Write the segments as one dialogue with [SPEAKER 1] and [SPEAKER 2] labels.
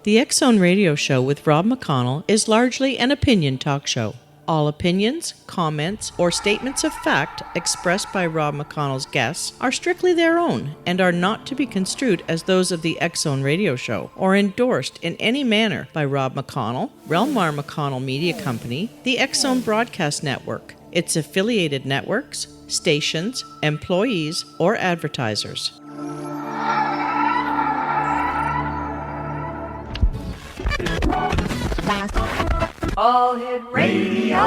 [SPEAKER 1] The X-Zone Radio Show with Rob McConnell is largely an opinion talk show. All opinions, comments, or statements of fact expressed by Rob McConnell's guests are strictly their own and are not to be construed as those of the X-Zone Radio Show or endorsed in any manner by Rob McConnell, Relmar McConnell Media Company, the X-Zone Broadcast Network, its affiliated networks, stations, employees, or advertisers.
[SPEAKER 2] All Hit Radio.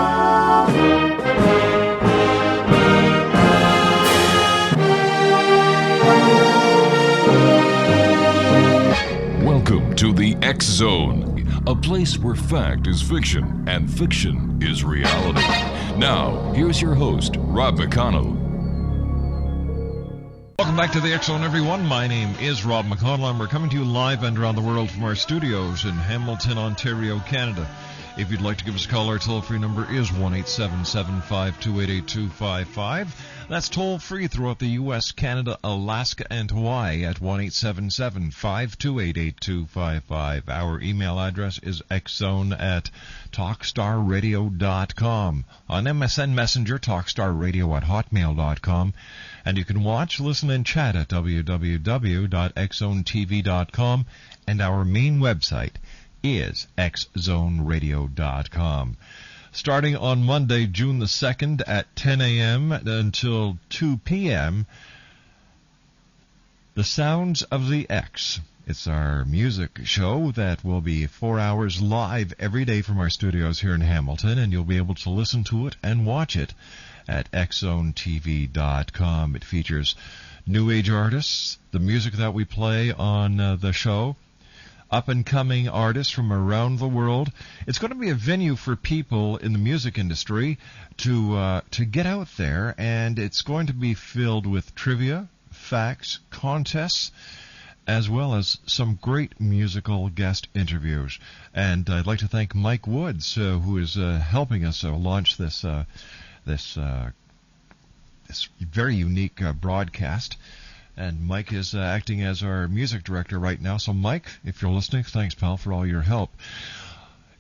[SPEAKER 3] Welcome to the X-Zone, a place where fact is fiction and fiction is reality. Now, here's your host, Rob McConnell.
[SPEAKER 4] Welcome back to the X-Zone, everyone. My name is Rob McConnell, and we're coming to you live and around the world from our studios in Hamilton, Ontario, Canada. If you'd like to give us a call, our toll-free number is 1-877-528-8255. That's toll-free throughout the U.S., Canada, Alaska, and Hawaii at 1-877-528-8255. Our email address is xzone@talkstarradio.com. On MSN Messenger, talkstarradio@hotmail.com. And you can watch, listen, and chat at www.xzonetv.com. And our main website is xzoneradio.com. Starting on Monday, June the 2nd at 10 a.m. until 2 p.m., The Sounds of the X. It's our music show that will be 4 hours live every day from our studios here in Hamilton, and you'll be able to listen to it and watch it at xzonetv.com. It features New Age artists, the music that we play on the show, up-and-coming artists from around the world. It's going to be a venue for people in the music industry to get out there, and it's going to be filled with trivia, facts, contests, as well as some great musical guest interviews. And I'd like to thank Mike Woods, who is helping us launch this very unique broadcast. And Mike is acting as our music director right now. So, Mike, if you're listening, thanks, pal, for all your help.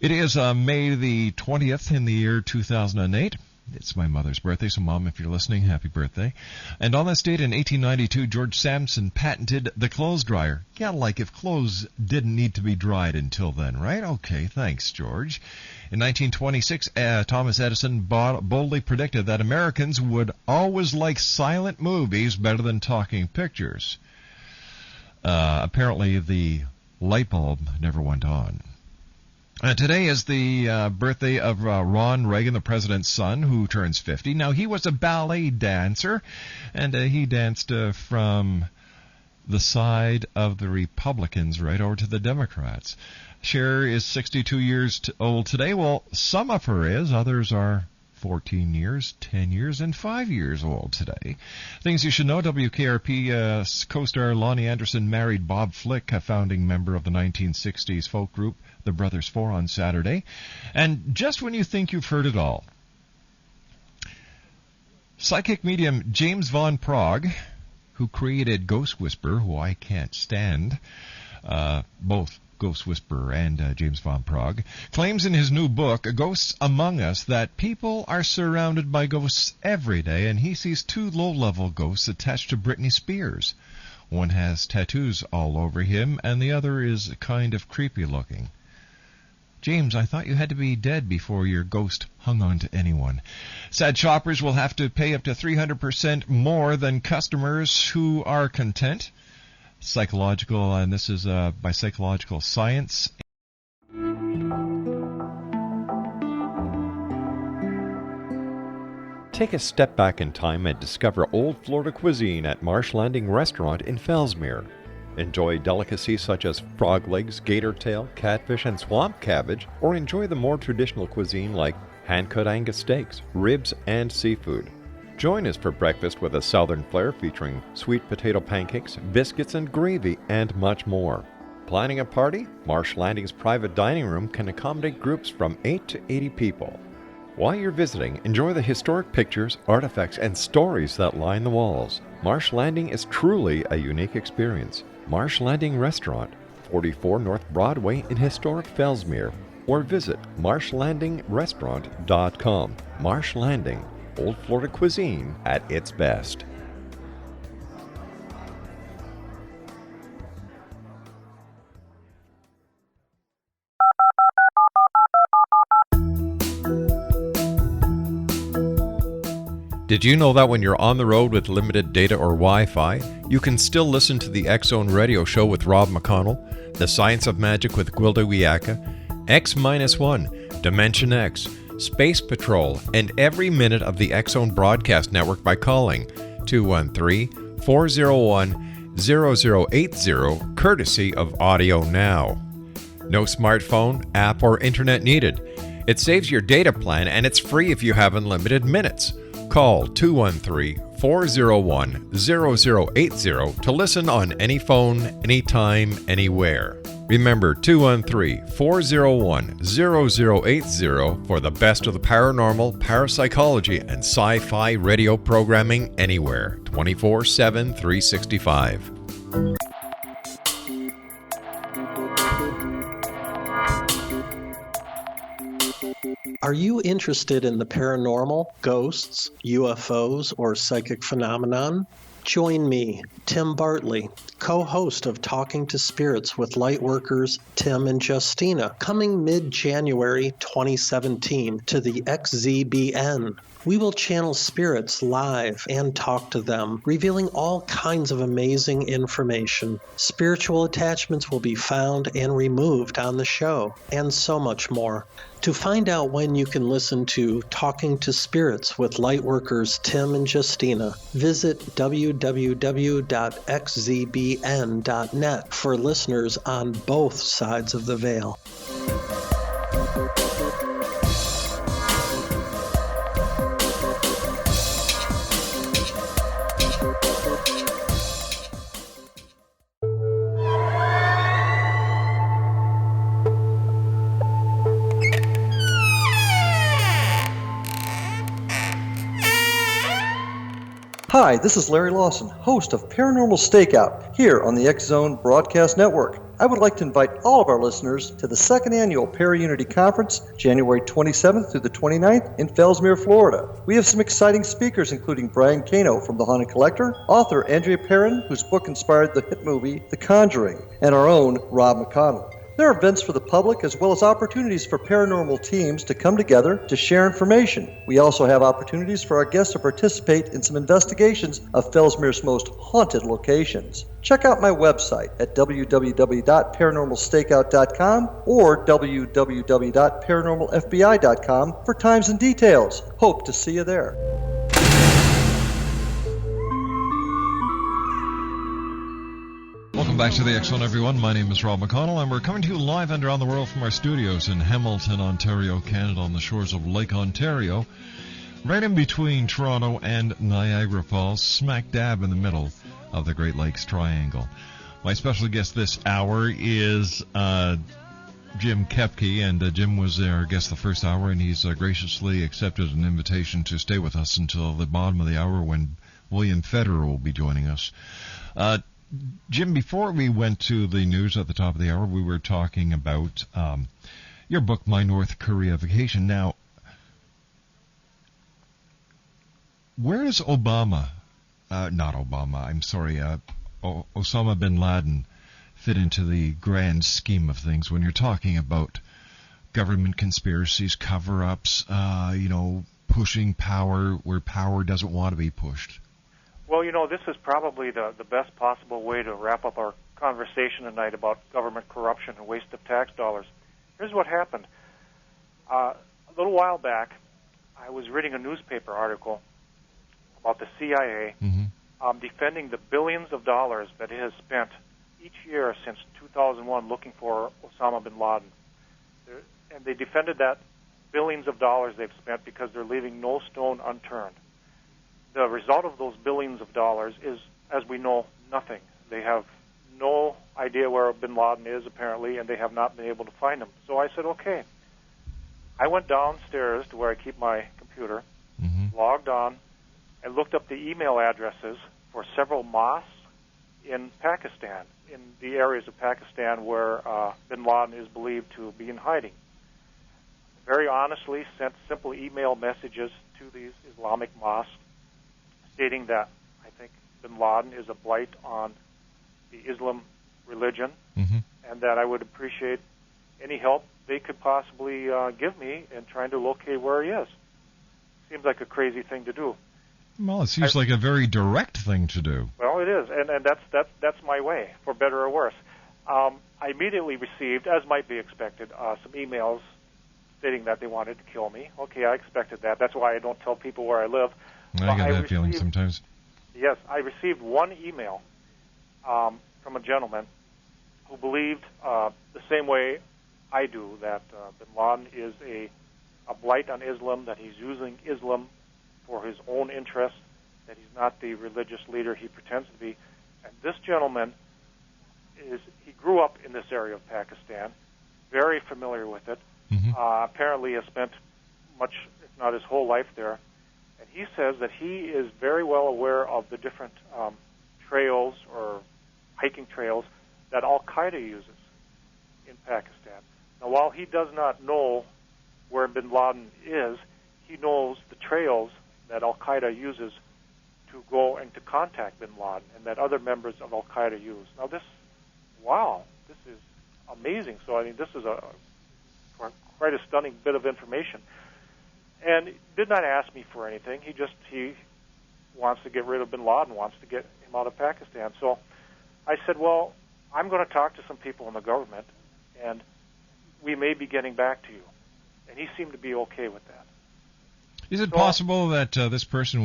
[SPEAKER 4] It is May the 20th in the year 2008. It's my mother's birthday, so, Mom, if you're listening, happy birthday. And on this date in 1892, George Sampson patented the clothes dryer. Yeah, like if clothes didn't need to be dried until then, right? Okay, thanks, George. In 1926, Thomas Edison boldly predicted that Americans would always like silent movies better than talking pictures. Apparently, the light bulb never went on. Today is the birthday of Ron Reagan, the president's son, who turns 50. Now, he was a ballet dancer, and he danced from the side of the Republicans right over to the Democrats. Cher is 62 years old today. Well, some of her is. Others are 14 years, 10 years, and 5 years old today. Things you should know: WKRP co-star Lonnie Anderson married Bob Flick, a founding member of the 1960s folk group The Brothers Four, on Saturday. And just when you think you've heard it all, psychic medium James Van Praagh, who created Ghost Whisperer, who I can't stand, both Ghost Whisperer and James Van Praagh, claims in his new book, Ghosts Among Us, that people are surrounded by ghosts every day, and he sees two low-level ghosts attached to Britney Spears. One has tattoos all over him, and the other is kind of creepy-looking. James, I thought you had to be dead before your ghost hung on to anyone. Sad shoppers will have to pay up to 300% more than customers who are content. Psychological, and this is by Psychological Science.
[SPEAKER 5] Take a step back in time and discover old Florida cuisine at Marsh Landing Restaurant in Fellsmere. Enjoy delicacies such as frog legs, gator tail, catfish, and swamp cabbage, or enjoy the more traditional cuisine like hand-cut Angus steaks, ribs, and seafood. Join us for breakfast with a southern flair featuring sweet potato pancakes, biscuits and gravy, and much more. Planning a party? Marsh Landing's private dining room can accommodate groups from 8 to 80 people. While you're visiting, enjoy the historic pictures, artifacts, and stories that line the walls. Marsh Landing is truly a unique experience. Marsh Landing Restaurant, 144 North Broadway in historic Fellsmere, or visit marshlandingrestaurant.com. Marsh Landing, Old Florida cuisine at its best. Did you know that when you're on the road with limited data or Wi-Fi, you can still listen to the X-Zone Radio Show with Rob McConnell, The Science of Magic with Gwilda Wiyaka, X-1, Dimension X, Space Patrol, and every minute of the X-Zone Broadcast Network by calling 213-401-0080, courtesy of Audio Now. No smartphone, app, or internet needed. It saves your data plan, and it's free if you have unlimited minutes. Call 213-401-0080 to listen on any phone, anytime, anywhere. Remember 213-401-0080 for the best of the paranormal, parapsychology, and sci-fi radio programming anywhere, 24/7, 365.
[SPEAKER 6] Are you interested in the paranormal, ghosts, UFOs, or psychic phenomenon? Join me, Tim Bartley, co-host of Talking to Spirits with Lightworkers Tim and Justina, coming mid-January 2017 to the XZBN. We will channel spirits live and talk to them, revealing all kinds of amazing information. Spiritual attachments will be found and removed on the show, and so much more. To find out when you can listen to Talking to Spirits with Lightworkers Tim and Justina, visit www.xzbn.net for listeners on both sides of the veil.
[SPEAKER 7] Hi, this is Larry Lawson, host of Paranormal Stakeout, here on the X-Zone Broadcast Network. I would like to invite all of our listeners to the second annual Para-Unity Conference, January 27th through the 29th in Fellsmere, Florida. We have some exciting speakers, including Brian Cano from The Haunted Collector, author Andrea Perrin, whose book inspired the hit movie The Conjuring, and our own Rob McConnell. There are events for the public as well as opportunities for paranormal teams to come together to share information. We also have opportunities for our guests to participate in some investigations of Fellsmere's most haunted locations. Check out my website at www.paranormalstakeout.com or www.paranormalfbi.com for times and details. Hope to see you there.
[SPEAKER 4] Welcome back to the X-Zone, everyone. My name is Rob McConnell, and we're coming to you live and around the world from our studios in Hamilton, Ontario, Canada, on the shores of Lake Ontario, right in between Toronto and Niagara Falls, smack dab in the middle of the Great Lakes Triangle. My special guest this hour is Jim Kepke, and Jim was our guest the first hour, and he's graciously accepted an invitation to stay with us until the bottom of the hour when William Federer will be joining us. Jim, before we went to the news at the top of the hour, we were talking about your book, My North Korea Vacation. Now, where does Osama bin Laden fit into the grand scheme of things when you're talking about government conspiracies, cover-ups, pushing power where power doesn't want to be pushed?
[SPEAKER 8] Well, this is probably the best possible way to wrap up our conversation tonight about government corruption and waste of tax dollars. Here's what happened. A little while back, I was reading a newspaper article about the CIA defending the billions of dollars that it has spent each year since 2001 looking for Osama bin Laden. And they defended that billions of dollars they've spent because they're leaving no stone unturned. The result of those billions of dollars is, as we know, nothing. They have no idea where bin Laden is, apparently, and they have not been able to find him. So I said, okay. I went downstairs to where I keep my computer, logged on, and looked up the email addresses for several mosques in Pakistan, in the areas of Pakistan where bin Laden is believed to be in hiding. Very honestly sent simple email messages to these Islamic mosques stating that I think bin Laden is a blight on the Islam religion, and that I would appreciate any help they could possibly give me in trying to locate where he is. Seems like a crazy thing to do.
[SPEAKER 4] Well, it seems like a very direct thing to do.
[SPEAKER 8] Well, it is, and that's my way, for better or worse. I immediately received, as might be expected, some emails stating that they wanted to kill me. Okay, I expected that. That's why I don't tell people where I live.
[SPEAKER 4] I get that feeling sometimes.
[SPEAKER 8] Yes, I received one email from a gentleman who believed the same way I do, that bin Laden is a blight on Islam, that he's using Islam for his own interests, that he's not the religious leader he pretends to be. And this gentleman he grew up in this area of Pakistan, very familiar with it. Apparently has spent much, if not his whole life there. And he says that he is very well aware of the different trails or hiking trails that Al-Qaeda uses in Pakistan. Now, while he does not know where bin Laden is, he knows the trails that Al-Qaeda uses to go and to contact bin Laden, and that other members of Al-Qaeda use. Now, this is amazing. So, I mean, this is quite a stunning bit of information. And he did not ask me for anything. He wants to get rid of bin Laden, wants to get him out of Pakistan. So I said, well, I'm going to talk to some people in the government, and we may be getting back to you. And he seemed to be okay with that.
[SPEAKER 4] Is it possible that this person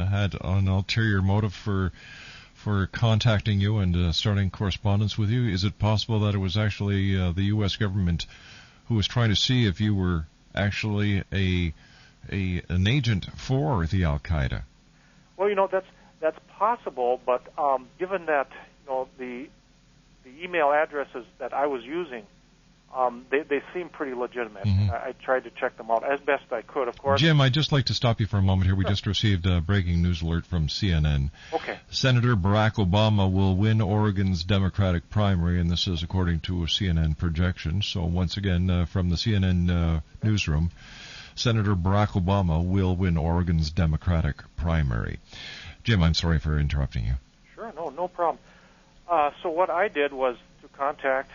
[SPEAKER 4] had an ulterior motive for contacting you and starting correspondence with you? Is it possible that it was actually the U.S. government who was trying to see if you were actually an agent for the Al-Qaeda?
[SPEAKER 8] Well, that's possible, but given that the email addresses that I was using, they seem pretty legitimate. I tried to check them out as best I could, of course.
[SPEAKER 4] Jim, I'd just like to stop you for a moment here. We just received a breaking news alert from CNN.
[SPEAKER 8] Okay.
[SPEAKER 4] Senator Barack Obama will win Oregon's Democratic primary, and this is according to a CNN projection. So once again, from the CNN newsroom, Senator Barack Obama will win Oregon's Democratic primary. Jim, I'm sorry for interrupting you.
[SPEAKER 8] Sure, no problem. So what I did was to contact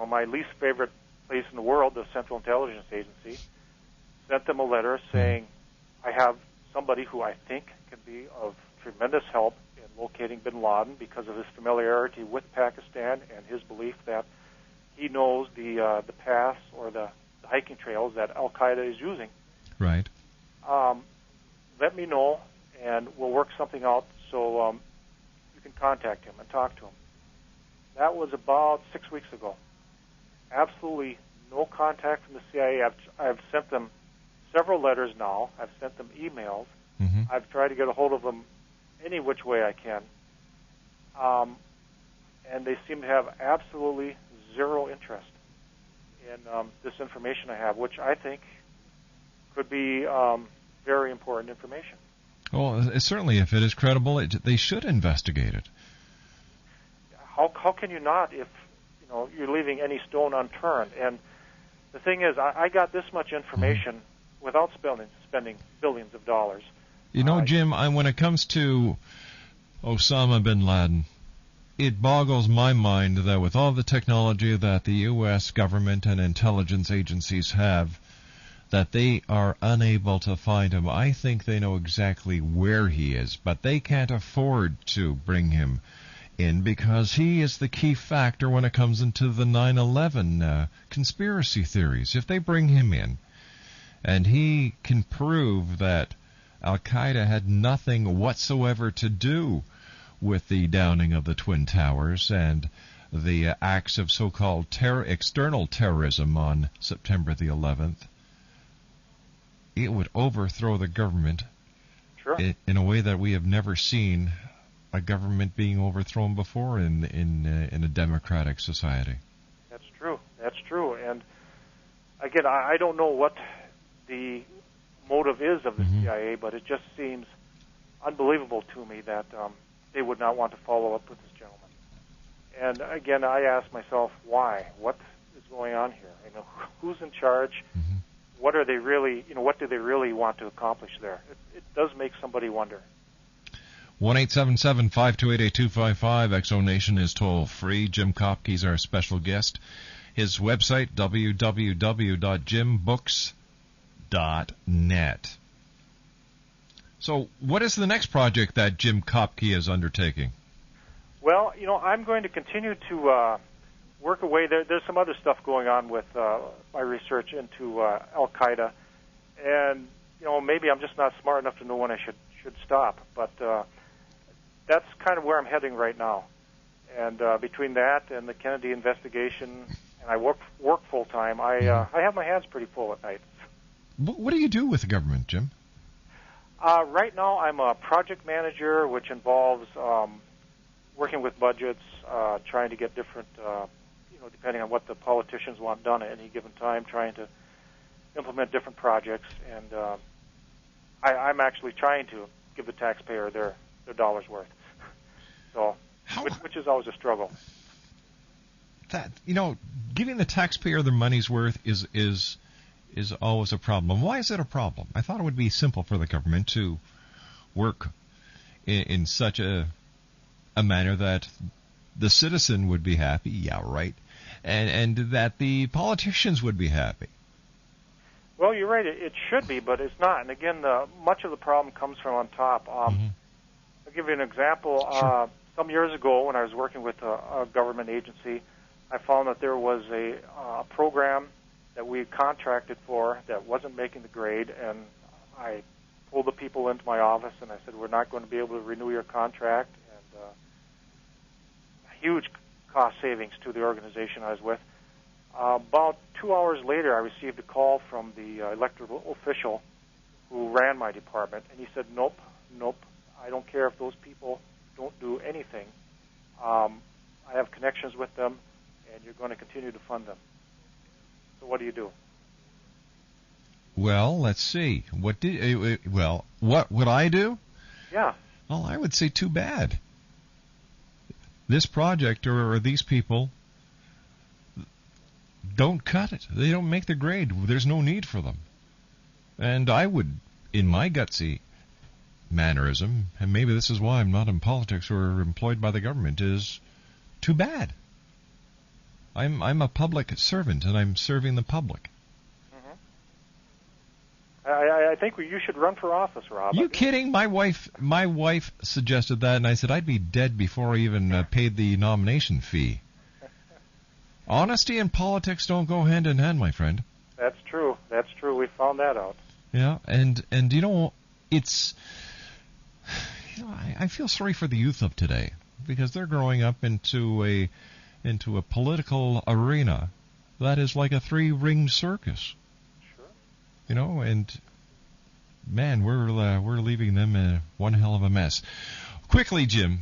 [SPEAKER 8] my least favorite place in the world, the Central Intelligence Agency, sent them a letter saying, I have somebody who I think can be of tremendous help in locating bin Laden because of his familiarity with Pakistan and his belief that he knows the paths or the hiking trails that Al-Qaeda is using.
[SPEAKER 4] Right.
[SPEAKER 8] Let me know, and we'll work something out so you can contact him and talk to him. That was about 6 weeks ago. Absolutely no contact from the CIA. I've sent them several letters now. I've sent them emails. I've tried to get a hold of them any which way I can. And they seem to have absolutely zero interest in this information I have, which I think could be very important information.
[SPEAKER 4] Well, certainly if it is credible, they should investigate it.
[SPEAKER 8] How can you not if you're leaving any stone unturned? And the thing is, I got this much information without spending billions of dollars.
[SPEAKER 4] Jim, when it comes to Osama bin Laden, it boggles my mind that with all the technology that the U.S. government and intelligence agencies have, that they are unable to find him. I think they know exactly where he is, but they can't afford to bring him in because he is the key factor when it comes into the 9/11 conspiracy theories. If they bring him in and he can prove that Al-Qaeda had nothing whatsoever to do with the downing of the Twin Towers and the acts of so-called external terrorism on September the 11th, it would overthrow the government in a way that we have never seen a government being overthrown before in a democratic society.
[SPEAKER 8] That's true. And again, I don't know what the motive is of the CIA, but it just seems unbelievable to me that they would not want to follow up with this gentleman. And again, I ask myself, why? What is going on here? You know, who's in charge?
[SPEAKER 4] Mm-hmm.
[SPEAKER 8] What are they really? You know, what do they really want to accomplish there? It does make somebody wonder.
[SPEAKER 4] 1-877-528-8255. X-Zone Nation is toll-free. Jim Kopke's our special guest. His website, www.jimbooks.net. So what is the next project that Jim Kopke is undertaking?
[SPEAKER 8] Well, you know, I'm going to continue to work away. There's some other stuff going on with my research into Al-Qaeda. And, you know, maybe I'm just not smart enough to know when I should stop. But that's kind of where I'm heading right now. And between that and the Kennedy investigation, and I work full-time, I have my hands pretty full at night.
[SPEAKER 4] What do you do with the government, Jim?
[SPEAKER 8] Right now I'm a project manager, which involves working with budgets, trying to get different, depending on what the politicians want done at any given time, trying to implement different projects. And I'm actually trying to give the taxpayer their dollar's worth. So, which is always a struggle.
[SPEAKER 4] That, you know, giving the taxpayer their money's worth is always a problem. Why is it a problem? I thought it would be simple for the government to work in such a manner that the citizen would be happy, yeah, right, and that the politicians would be happy.
[SPEAKER 8] Well, you're right. It should be, but it's not. And again, much of the problem comes from on top. I'll give you an example.
[SPEAKER 4] Sure.
[SPEAKER 8] Some years ago, when I was working with a government agency, I found that there was a program that we contracted for that wasn't making the grade, and I pulled the people into my office and I said, we're not going to be able to renew your contract, and huge cost savings to the organization I was with. About 2 hours later, I received a call from the elected official who ran my department, and he said, nope, I don't care if those people don't do anything. I have connections with them, and you're going to continue to fund them. So what do you do?
[SPEAKER 4] Well, let's see. What would I do?
[SPEAKER 8] Yeah.
[SPEAKER 4] Well, I would say too bad. This project or these people don't cut it. They don't make the grade. There's no need for them. And I would, in my gutsy mannerism, and maybe this is why I'm not in politics or employed by the government, is too bad. I'm a public servant, and I'm serving the public.
[SPEAKER 8] I think you should run for office, Rob.
[SPEAKER 4] You kidding? My wife suggested that, and I said I'd be dead before I even paid the nomination fee. Honesty and politics don't go hand in hand, my friend.
[SPEAKER 8] That's true. We found that out.
[SPEAKER 4] Yeah, and you know, it's, you know, I feel sorry for the youth of today because they're growing up into a political arena that is like a three-ringed circus.
[SPEAKER 8] Sure.
[SPEAKER 4] You know, and man, we're leaving them in one hell of a mess. Quickly, Jim,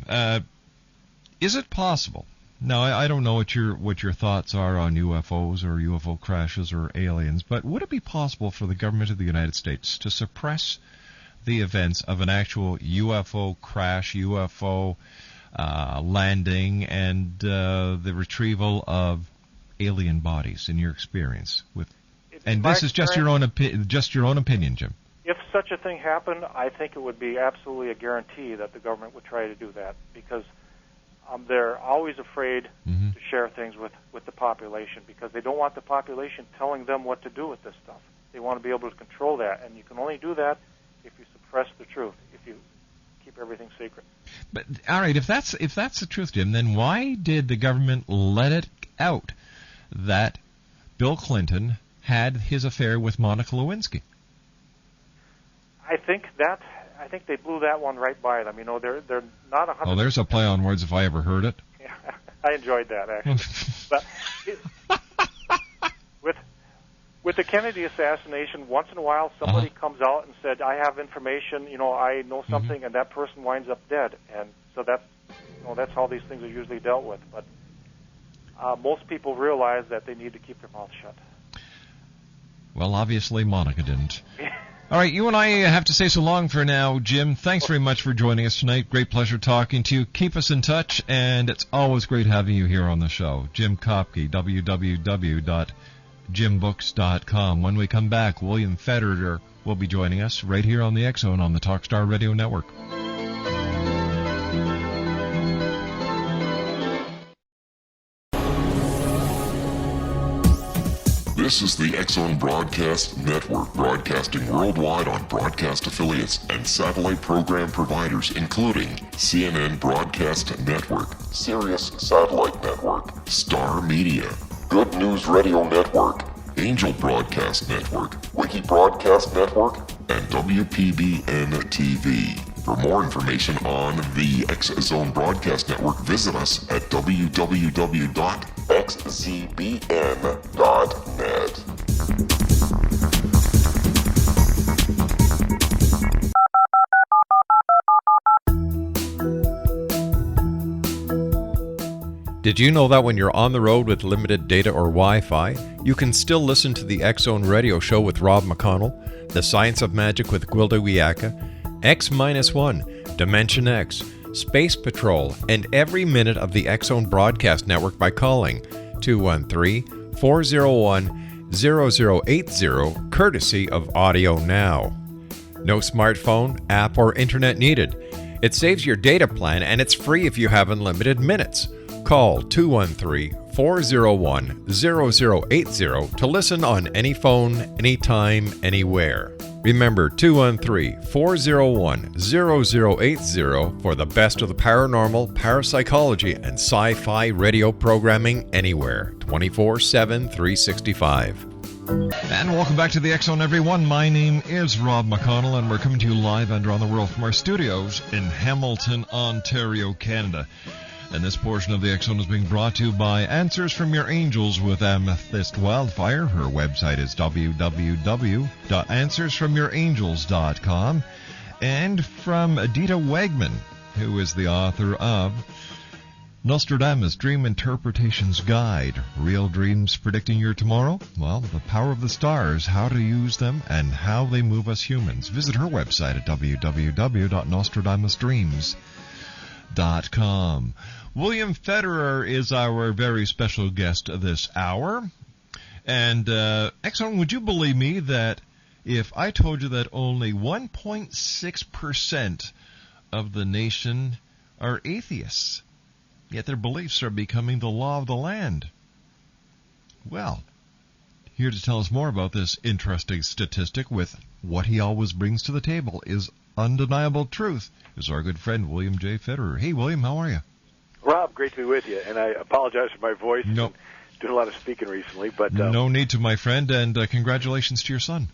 [SPEAKER 4] is it possible? Now, I don't know what your thoughts are on UFOs or UFO crashes or aliens, but would it be possible for the government of the United States to suppress the events of an actual UFO crash, UFO landing, and the retrieval of alien bodies? In your experience, and this is just your own opinion, Jim.
[SPEAKER 8] If such a thing happened, I think it would be absolutely a guarantee that the government would try to do that because they're always afraid to share things with the population because they don't want the population telling them what to do with this stuff. They want to be able to control that, and you can only do that if you suppress the truth, if you keep everything secret.
[SPEAKER 4] But all right, if that's the truth, Jim, then why did the government let it out that Bill Clinton had his affair with Monica Lewinsky?
[SPEAKER 8] I think they blew that one right by them. You know, they're not 100%.
[SPEAKER 4] Oh, there's a play on words if I ever heard it.
[SPEAKER 8] Yeah, I enjoyed that actually. But with the Kennedy assassination, once in a while somebody comes out and said, "I have information. You know, I know something," and that person winds up dead. And so that's how these things are usually dealt with. But most people realize that they need to keep their mouth shut.
[SPEAKER 4] Well, obviously Monica didn't. All right, you and I have to say so long for now. Jim, thanks very much for joining us tonight. Great pleasure talking to you. Keep us in touch, and it's always great having you here on the show. Jim Kopke, www.jimbooks.com. When we come back, William Federer will be joining us right here on the X Zone on the Talkstar Radio Network.
[SPEAKER 9] This is the X Zone Broadcast Network, broadcasting worldwide on broadcast affiliates and satellite program providers, including CNN Broadcast Network, Sirius Satellite Network, Star Media, Good News Radio Network, Angel Broadcast Network, Wiki Broadcast Network, and WPBN TV. For more information on the X Zone Broadcast Network, visit us at www.xzbn.net.
[SPEAKER 5] Did you know that when you're on the road with limited data or Wi-Fi, you can still listen to the X Zone Radio Show with Rob McConnell, The Science of Magic with Gwilda Wiyaka, X-1, Dimension X, Space Patrol, and every minute of the X Zone Broadcast Network by calling 213-401-0080, courtesy of Audio Now. No smartphone, app, or internet needed. It saves your data plan, and it's free if you have unlimited minutes. Call 213-401-0080 to listen on any phone, anytime, anywhere. Remember, 213-401-0080 for the best of the paranormal, parapsychology, and sci-fi radio programming anywhere, 24/7, 365.
[SPEAKER 4] And welcome back to the X Zone, everyone. My name is Rob McConnell, and we're coming to you live and around the world from our studios in Hamilton, Ontario, Canada. And this portion of the X Zone is being brought to you by Answers from Your Angels with Amethyst Wildfire. Her website is www.answersfromyourangels.com. And from Adita Wegman, who is the author of Nostradamus, Dream Interpretation's Guide, Real Dreams Predicting Your Tomorrow. Well, the power of the stars, how to use them, and how they move us humans. Visit her website at www.nostradamusdreams.com. William Federer is our very special guest this hour. And, X Zone, would you believe me that if I told you that only 1.6% of the nation are atheists, yet their beliefs are becoming the law of the land? Well, here to tell us more about this interesting statistic with what he always brings to the table is undeniable truth is our good friend William J. Federer. Hey, William, how are you?
[SPEAKER 10] Rob, great to be with you, and I apologize for my voice.
[SPEAKER 4] Nope.
[SPEAKER 10] Doing a lot of speaking recently, but
[SPEAKER 4] no need to, my friend, and congratulations to your son.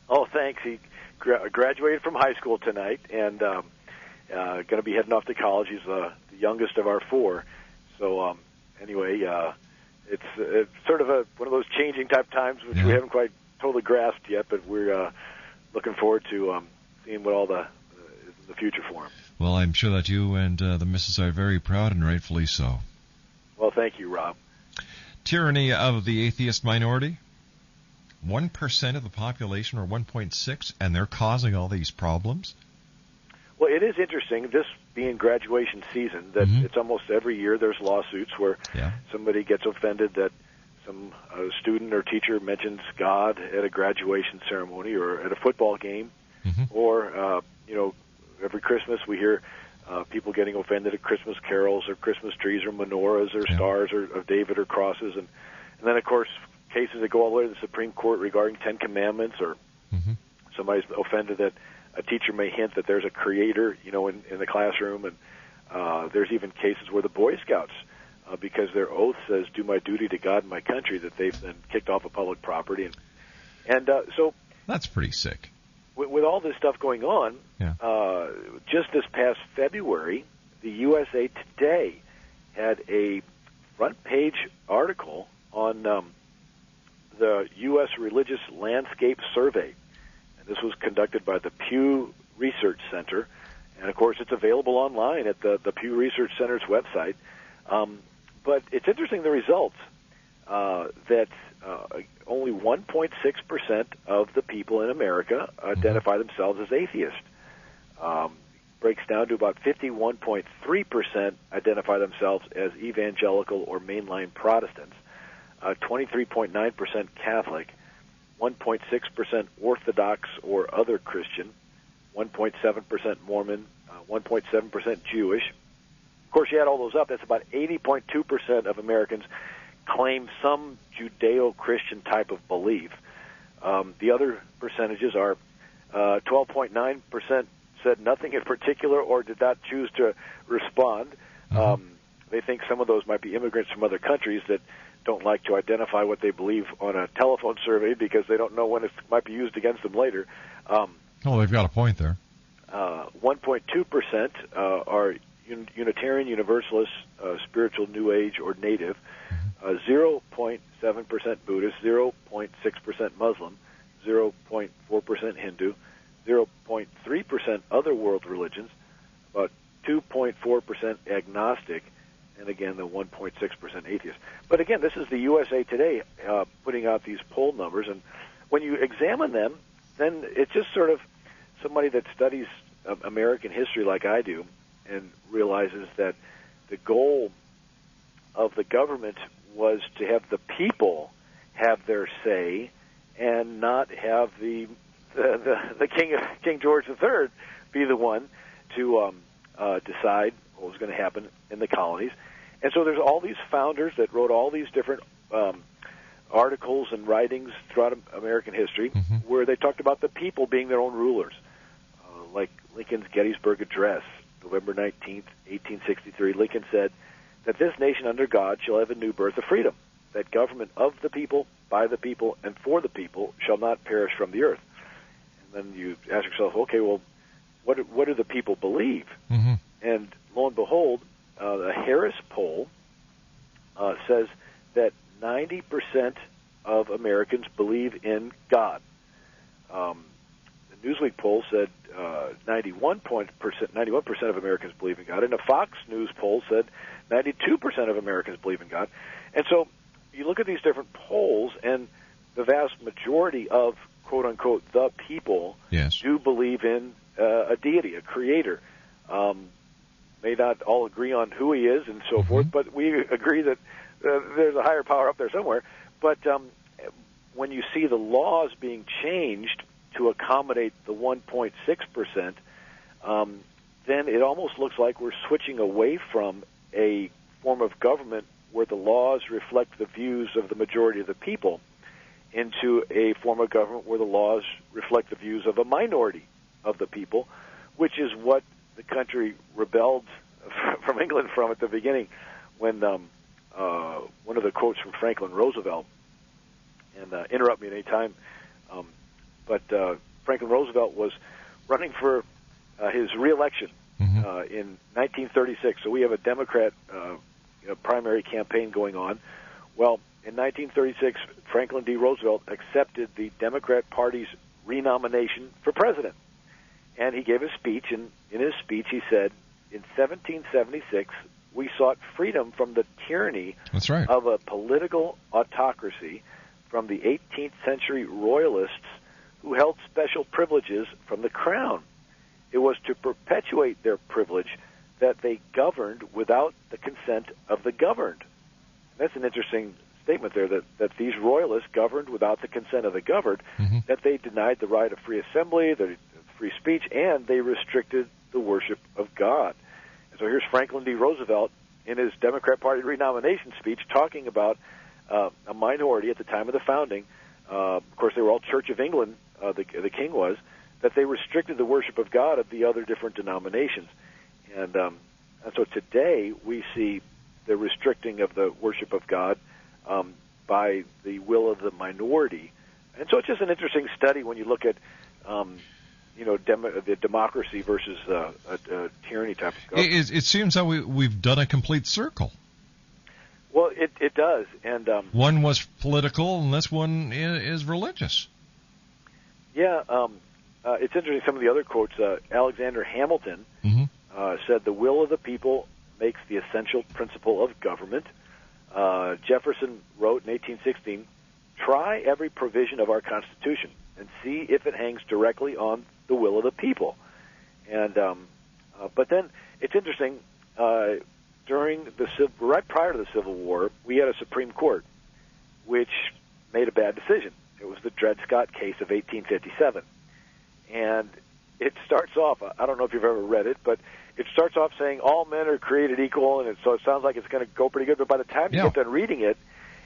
[SPEAKER 10] Oh, thanks. He graduated from high school tonight, and going to be heading off to college. He's the youngest of our four. So anyway, it's sort of one of those changing type times which we haven't quite totally grasped yet, but we're looking forward to seeing what all the future for him.
[SPEAKER 4] Well, I'm sure that you and the missus are very proud, and rightfully so.
[SPEAKER 10] Well, thank you, Rob.
[SPEAKER 4] Tyranny of the atheist minority. 1% of the population, or 1.6, and they're causing all these problems?
[SPEAKER 10] Well, it is interesting, this being graduation season, that it's almost every year there's lawsuits where somebody gets offended that some student or teacher mentions God at a graduation ceremony or at a football game, or, every Christmas we hear people getting offended at Christmas carols or Christmas trees or menorahs or stars or of David or crosses. And then, of course, cases that go all the way to the Supreme Court regarding Ten Commandments, or somebody's offended that a teacher may hint that there's a creator, in the classroom. And there's even cases where the Boy Scouts, because their oath says, do my duty to God and my country, that they've been kicked off of public property. And so...
[SPEAKER 4] That's pretty sick.
[SPEAKER 10] With all this stuff going on, just this past February, the USA Today had a front-page article on the U.S. Religious Landscape Survey. And this was conducted by the Pew Research Center. And, of course, it's available online at the Pew Research Center's website. But it's interesting, the results. that only 1.6% of the people in America identify themselves as atheist. Breaks down to about 51.3% identify themselves as evangelical or mainline Protestants, 23.9% Catholic, 1.6% Orthodox or other Christian, 1.7% Mormon, 1.7% Jewish. Of course, you add all those up, that's about 80.2% of Americans claim some Judeo-Christian type of belief. The other percentages are 12.9% said nothing in particular or did not choose to respond. They think some of those might be immigrants from other countries that don't like to identify what they believe on a telephone survey because they don't know when it might be used against them later.
[SPEAKER 4] They've got a point there.
[SPEAKER 10] 1.2% are Unitarian-Universalist, spiritual New Age or Native, 0.7% Buddhist, 0.6% Muslim, 0.4% Hindu, 0.3% other world religions, about 2.4% agnostic, and again, the 1.6% atheist. But again, this is the USA Today putting out these poll numbers, and when you examine them, then it's just sort of somebody that studies American history like I do and realizes that the goal of the government was to have the people have their say and not have the King George III be the one to decide what was going to happen in the colonies. And so there's all these founders that wrote all these different articles and writings throughout American history where they talked about the people being their own rulers, like Lincoln's Gettysburg Address, November 19th, 1863. Lincoln said that this nation under God shall have a new birth of freedom, that government of the people, by the people, and for the people shall not perish from the earth. And then you ask yourself, okay, well, what do the people believe? And lo and behold, the Harris poll says that 90% of Americans believe in God. The Newsweek poll said 91% of Americans believe in God, and the Fox News poll said 92% of Americans believe in God. And so you look at these different polls, and the vast majority of quote-unquote the people do believe in a deity, a creator. May not all agree on who he is and so forth, but we agree that there's a higher power up there somewhere. But when you see the laws being changed to accommodate the 1.6%, then it almost looks like we're switching away from a form of government where the laws reflect the views of the majority of the people into a form of government where the laws reflect the views of a minority of the people, which is what the country rebelled from England from at the beginning when one of the quotes from Franklin Roosevelt, and interrupt me at any time, but Franklin Roosevelt was running for his re-election in 1936. So we have a Democrat primary campaign going on. Well, in 1936, Franklin D. Roosevelt accepted the Democrat Party's renomination for president. And he gave a speech, and in his speech he said, in 1776, we sought freedom from the tyranny of a political autocracy from the 18th century royalists who held special privileges from the crown. It was to perpetuate their privilege that they governed without the consent of the governed. That's an interesting statement there, that these royalists governed without the consent of the governed, that they denied the right of free assembly, the free speech, and they restricted the worship of God. And so here's Franklin D. Roosevelt in his Democrat Party renomination speech talking about a minority at the time of the founding. Of course, they were all Church of England, the king was, that they restricted the worship of God of the other different denominations. And so today we see the restricting of the worship of God by the will of the minority. And so it's just an interesting study when you look at the democracy versus a tyranny type of government.
[SPEAKER 4] It seems that we've done a complete circle.
[SPEAKER 10] Well, it does. And
[SPEAKER 4] one was political, and this one is religious.
[SPEAKER 10] Yeah, it's interesting. Some of the other quotes, Alexander Hamilton said, "The will of the people makes the essential principle of government. Jefferson wrote in 1816, "Try every provision of our Constitution and see if it hangs directly on the will of the people." And but then it's interesting. Right prior to the Civil War, we had a Supreme Court which made a bad decision. It was the Dred Scott case of 1857, and it starts off. I don't know if you've ever read it, but it starts off saying all men are created equal, and so it sounds like it's going to go pretty good. But by the time you get done reading it,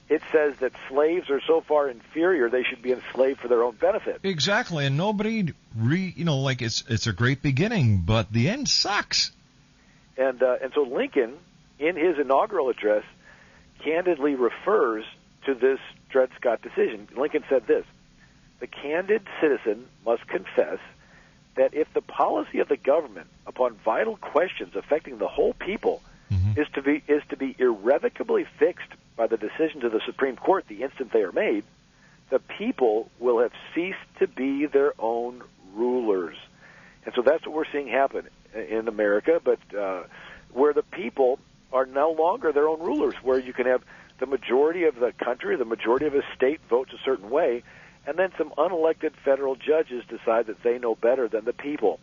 [SPEAKER 10] it says that slaves are so far inferior they should be enslaved for their own benefit.
[SPEAKER 4] Exactly, and nobody, it's a great beginning, but the end sucks.
[SPEAKER 10] And so Lincoln, in his inaugural address, candidly refers to this Dred Scott decision. Lincoln said this: "The candid citizen must confess that if the policy of the government upon vital questions affecting the whole people is to be irrevocably fixed by the decisions of the Supreme Court the instant they are made, the people will have ceased to be their own rulers." And so that's what we're seeing happen in America, but where the people are no longer their own rulers, where you can have the majority of the country, the majority of a state votes a certain way, and then some unelected federal judges decide that they know better than the people.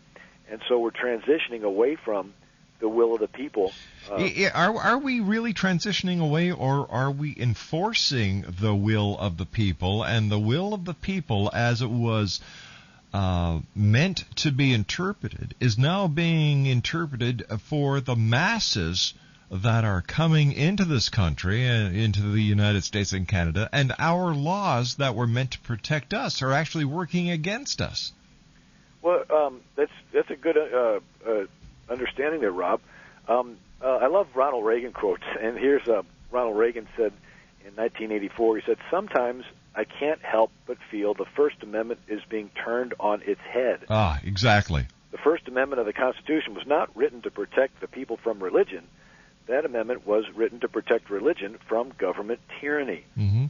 [SPEAKER 10] And so we're transitioning away from the will of the people.
[SPEAKER 4] Are we really transitioning away, or are we enforcing the will of the people? And the will of the people, as it was meant to be interpreted, is now being interpreted for the masses that are coming into this country, into the United States and Canada, and our laws that were meant to protect us are actually working against us.
[SPEAKER 10] Well, that's a good understanding there, Rob. I love Ronald Reagan quotes, and here's Ronald Reagan said in 1984, he said, "Sometimes I can't help but feel the First Amendment is being turned on its head."
[SPEAKER 4] Ah, exactly.
[SPEAKER 10] The First Amendment of the Constitution was not written to protect the people from religion. That amendment was written to protect religion from government tyranny.
[SPEAKER 4] Mm-hmm.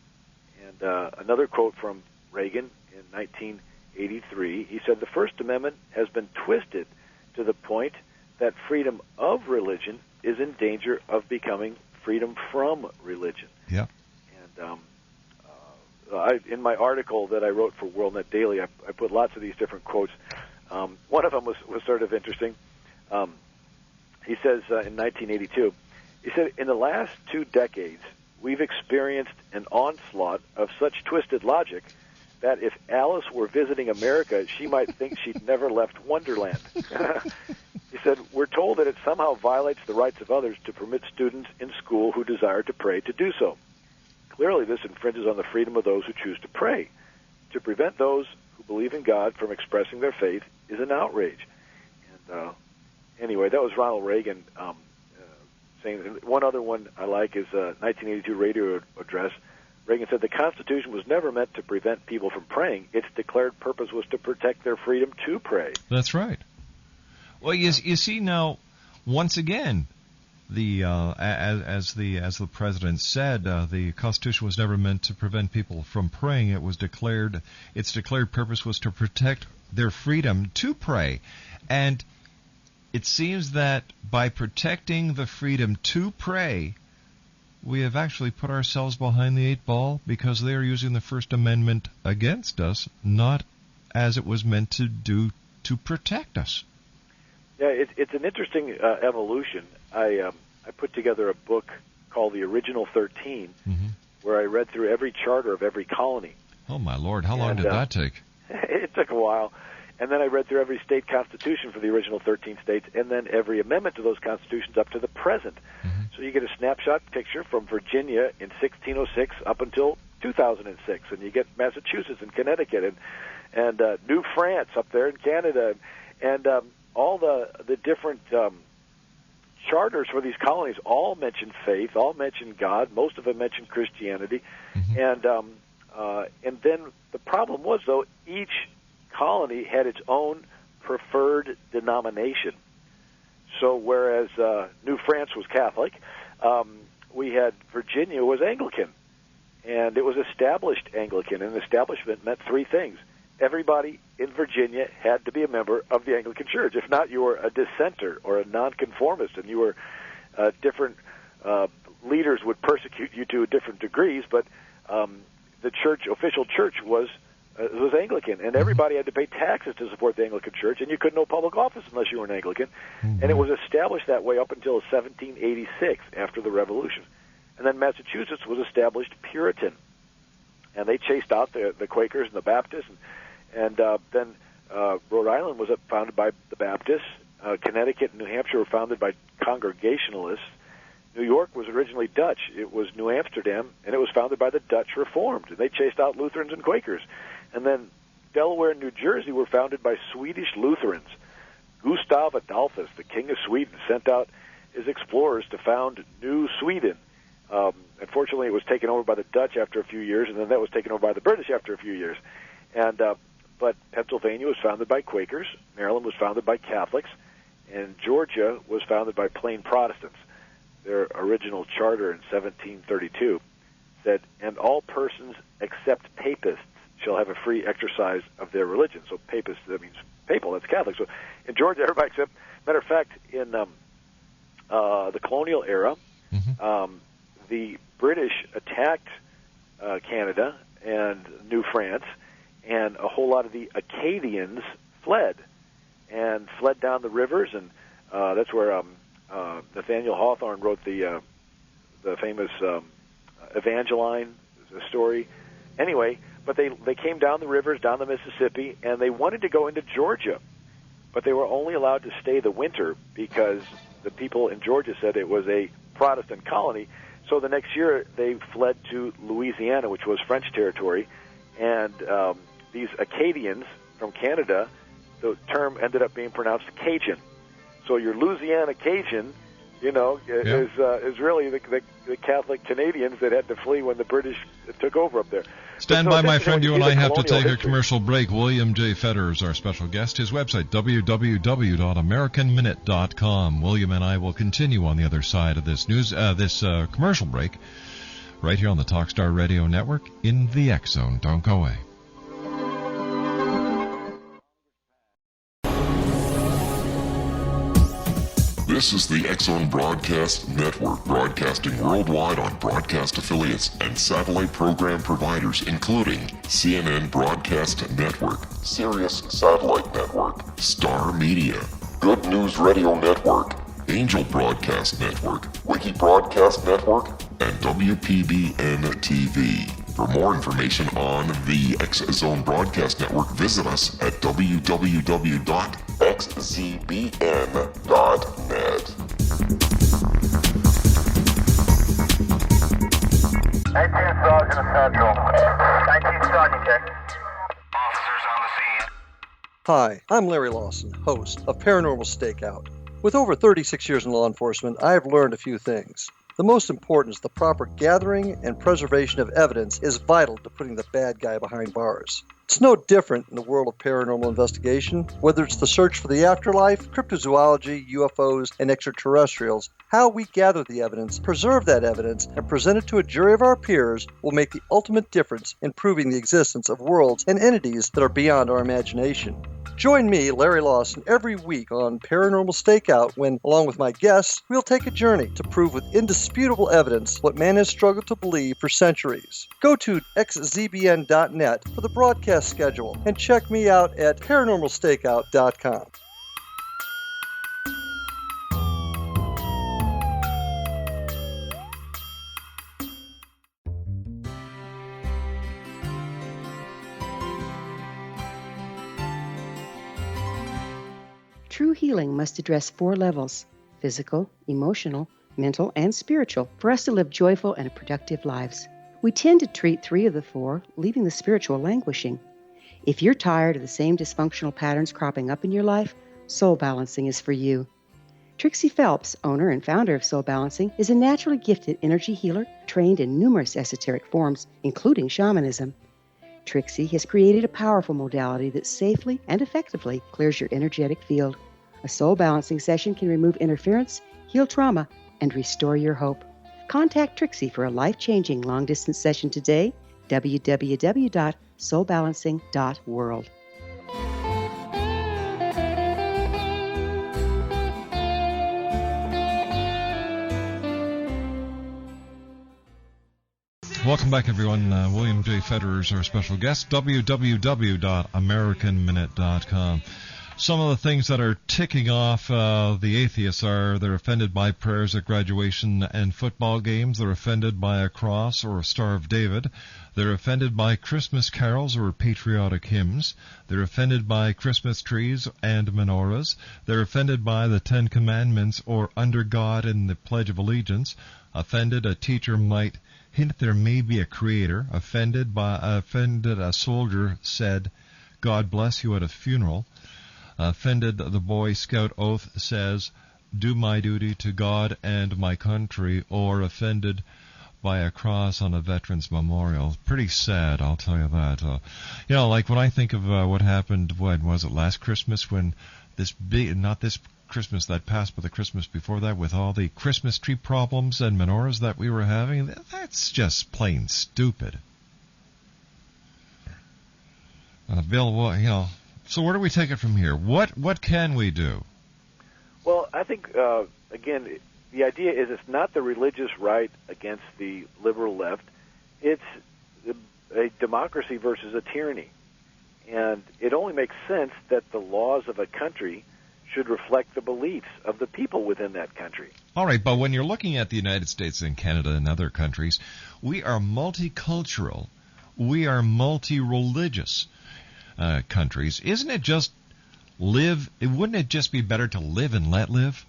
[SPEAKER 10] And another quote from Reagan in 1983, he said, "The First Amendment has been twisted to the point that freedom of religion is in danger of becoming freedom from religion."
[SPEAKER 4] Yeah.
[SPEAKER 10] And in my article that I wrote for WorldNet Daily, I put lots of these different quotes. One of them was sort of interesting. He says in 1982, he said, "In the last 2 decades, we've experienced an onslaught of such twisted logic that if Alice were visiting America, she might think she'd never left Wonderland." He said, "We're told that it somehow violates the rights of others to permit students in school who desire to pray to do so. Clearly, this infringes on the freedom of those who choose to pray. To prevent those who believe in God from expressing their faith is an outrage." And anyway, that was Ronald Reagan saying. One other one I like is a 1982 radio address. Reagan said, "The Constitution was never meant to prevent people from praying. Its declared purpose was to protect their freedom to pray."
[SPEAKER 4] That's right. Well, you see now, once again, as the president said, the Constitution was never meant to prevent people from praying. Its declared purpose was to protect their freedom to pray. And it seems that by protecting the freedom to pray, we have actually put ourselves behind the 8 ball, because they are using the First Amendment against us, not as it was meant to do to protect us.
[SPEAKER 10] Yeah, it's an interesting evolution. I put together a book called The Original 13, where I read through every charter of every colony.
[SPEAKER 4] Oh, my Lord. How long did that take?
[SPEAKER 10] It took a while. And then I read through every state constitution for the original 13 states, and then every amendment to those constitutions up to the present. So you get a snapshot picture from Virginia in 1606 up until 2006, and you get Massachusetts and Connecticut and New France up there in Canada, and all the different charters for these colonies all mention faith, all mention God. Most of them mention Christianity, and then the problem was, though, each colony had its own preferred denomination. So whereas New France was Catholic, we had Virginia was Anglican, and it was established Anglican. And establishment meant 3 things. Everybody in Virginia had to be a member of the Anglican Church. If not, you were a dissenter or a nonconformist, and you were a different leaders would persecute you to different degrees, but the official church was Anglican, and everybody had to pay taxes to support the Anglican Church, and you couldn't hold public office unless you were an Anglican. Mm-hmm. And it was established that way up until 1786, after the Revolution. And then Massachusetts was established Puritan, and they chased out the Quakers and the Baptists, and then Rhode Island was founded by the Baptists. Connecticut and New Hampshire were founded by Congregationalists. New York was originally Dutch. It was New Amsterdam, and it was founded by the Dutch Reformed. And they chased out Lutherans and Quakers. And then Delaware and New Jersey were founded by Swedish Lutherans. Gustav Adolphus, the King of Sweden, sent out his explorers to found New Sweden. Unfortunately, it was taken over by the Dutch after a few years, and then that was taken over by the British after a few years. But Pennsylvania was founded by Quakers, Maryland was founded by Catholics, and Georgia was founded by plain Protestants. Their original charter in 1732 said, "And all persons except papists shall have a free exercise of their religion." So papist, that means papal, that's Catholic. So in Georgia, everybody except, matter of fact, in the colonial era, the British attacked Canada and New France, and a whole lot of the Acadians fled down the rivers, and that's where Nathaniel Hawthorne wrote the famous Evangeline story. Anyway, but they came down the rivers, down the Mississippi, and they wanted to go into Georgia, but they were only allowed to stay the winter because the people in Georgia said it was a Protestant colony. So the next year they fled to Louisiana, which was French territory, and these Acadians from Canada, the term ended up being pronounced Cajun. So your Louisiana Cajun, is really the Catholic Canadians that had to flee when the British took over up there.
[SPEAKER 4] Stand by, my friend. You and I have to take a commercial break. William J. Federer is our special guest. His website, www.americanminute.com. William and I will continue on the other side of this commercial break, right here on the Talkstar Radio Network in the X Zone. Don't go away.
[SPEAKER 9] This is the X Zone Broadcast Network, broadcasting worldwide on broadcast affiliates and satellite program providers, including CNN Broadcast Network, Sirius Satellite Network, Star Media, Good News Radio Network, Angel Broadcast Network, Wiki Broadcast Network, and WPBN TV. For more information on the X Zone Broadcast Network, visit us at www.xzbn.net.
[SPEAKER 11] 19 Sergeant Central. 19 Sergeant, check. Officers on the scene.
[SPEAKER 7] Hi, I'm Larry Lawson, host of Paranormal Stakeout. With over 36 years in law enforcement, I have learned a few things. The most important is the proper gathering and preservation of evidence is vital to putting the bad guy behind bars. It's no different in the world of paranormal investigation. Whether it's the search for the afterlife, cryptozoology, UFOs, and extraterrestrials, how we gather the evidence, preserve that evidence, and present it to a jury of our peers will make the ultimate difference in proving the existence of worlds and entities that are beyond our imagination. Join me, Larry Lawson, every week on Paranormal Stakeout when, along with my guests, we'll take a journey to prove with indisputable evidence what man has struggled to believe for centuries. Go to xzbn.net for the broadcast schedule and check me out at paranormalstakeout.com.
[SPEAKER 12] True healing must address 4 levels: physical, emotional, mental, and spiritual, for us to live joyful and productive lives. We tend to treat 3 of the 4, leaving the spiritual languishing. If you're tired of the same dysfunctional patterns cropping up in your life, Soul Balancing is for you. Trixie Phelps, owner and founder of Soul Balancing, is a naturally gifted energy healer trained in numerous esoteric forms, including shamanism. Trixie has created a powerful modality that safely and effectively clears your energetic field. A soul balancing session can remove interference, heal trauma, and restore your hope. Contact Trixie for a life-changing long-distance session today. www.soulbalancing.world.
[SPEAKER 4] Welcome back, everyone. William J. Federer is our special guest. www.americanminute.com. Some of the things that are ticking off the atheists are they're offended by prayers at graduation and football games. They're offended by a cross or a Star of David. They're offended by Christmas carols or patriotic hymns. They're offended by Christmas trees and menorahs. They're offended by the Ten Commandments or under God in the Pledge of Allegiance. Offended, a teacher might hint there may be a creator. Offended, a soldier said, God bless you at a funeral. Offended, the Boy Scout oath says, do my duty to God and my country, or offended by a cross on a veteran's memorial. Pretty sad, I'll tell you that. Like when I think of what happened, when was it, last Christmas, when this big, not this Christmas that passed, but the Christmas before that, with all the Christmas tree problems and menorahs that we were having, that's just plain stupid. Bill, so where do we take it from here? What can we do?
[SPEAKER 10] Well, I think, again, the idea is it's not the religious right against the liberal left. It's a democracy versus a tyranny. And it only makes sense that the laws of a country should reflect the beliefs of the people within that country.
[SPEAKER 4] All right, but when you're looking at the United States and Canada and other countries, we are multicultural. We are multi-religious countries. Wouldn't it just be better to live and let live?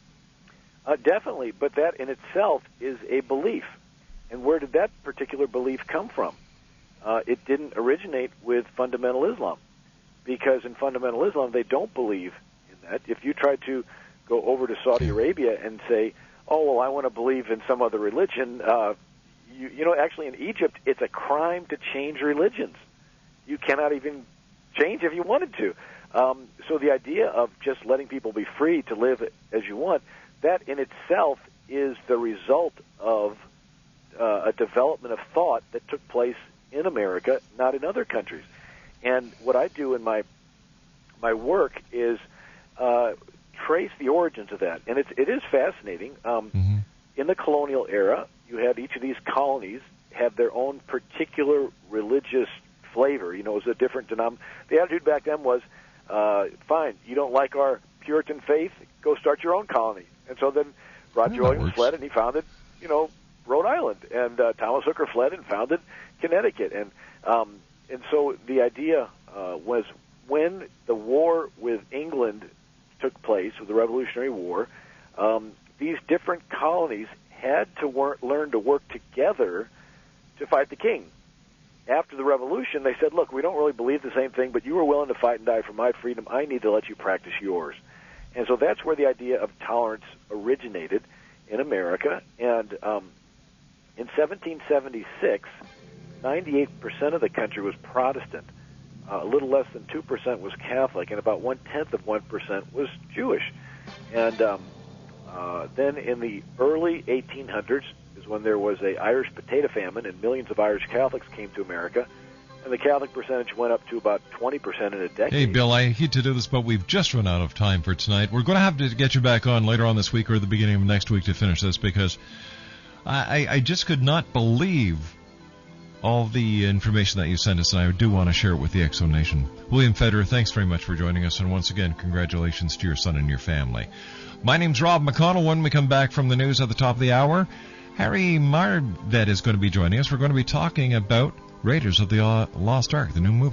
[SPEAKER 10] Definitely, but that in itself is a belief. And where did that particular belief come from? It didn't originate with fundamental Islam, because in fundamental Islam they don't believe in that. If you try to go over to Saudi Arabia and say, oh, well, I want to believe in some other religion, actually in Egypt it's a crime to change religions. You cannot even change if you wanted to. So the idea of just letting people be free to live as you want, that in itself is the result of a development of thought that took place in America, not in other countries. And what I do in my work is trace the origins of that. And it is fascinating. In the colonial era, you had each of these colonies had their own particular religious flavor. It was a different denomination. The attitude back then was, fine, you don't like our Puritan faith, go start your own colony. And so then Roger Williams fled, and he founded, Rhode Island. And Thomas Hooker fled and founded Connecticut. And so the idea was when the war with England took place, with the Revolutionary War, these different colonies had to learn to work together to fight the king. After the Revolution, they said, look, we don't really believe the same thing, but you were willing to fight and die for my freedom. I need to let you practice yours. And so that's where the idea of tolerance originated in America. And in 1776, 98% of the country was Protestant. A little less than 2% was Catholic, and about 0.1% was Jewish. And then in the early 1800s is when there was a Irish potato famine, and millions of Irish Catholics came to America, and the Catholic percentage went up to about 20% in a decade.
[SPEAKER 4] Hey, Bill, I hate to do this, but we've just run out of time for tonight. We're going to have to get you back on later on this week or the beginning of next week to finish this, because I just could not believe all the information that you sent us, and I do want to share it with the Exo Nation. William Federer, thanks very much for joining us, and once again, congratulations to your son and your family. My name's Rob McConnell. When we come back from the news at the top of the hour, Harry Marvet is going to be joining us. We're going to be talking about Raiders of the Lost Ark, the new movie.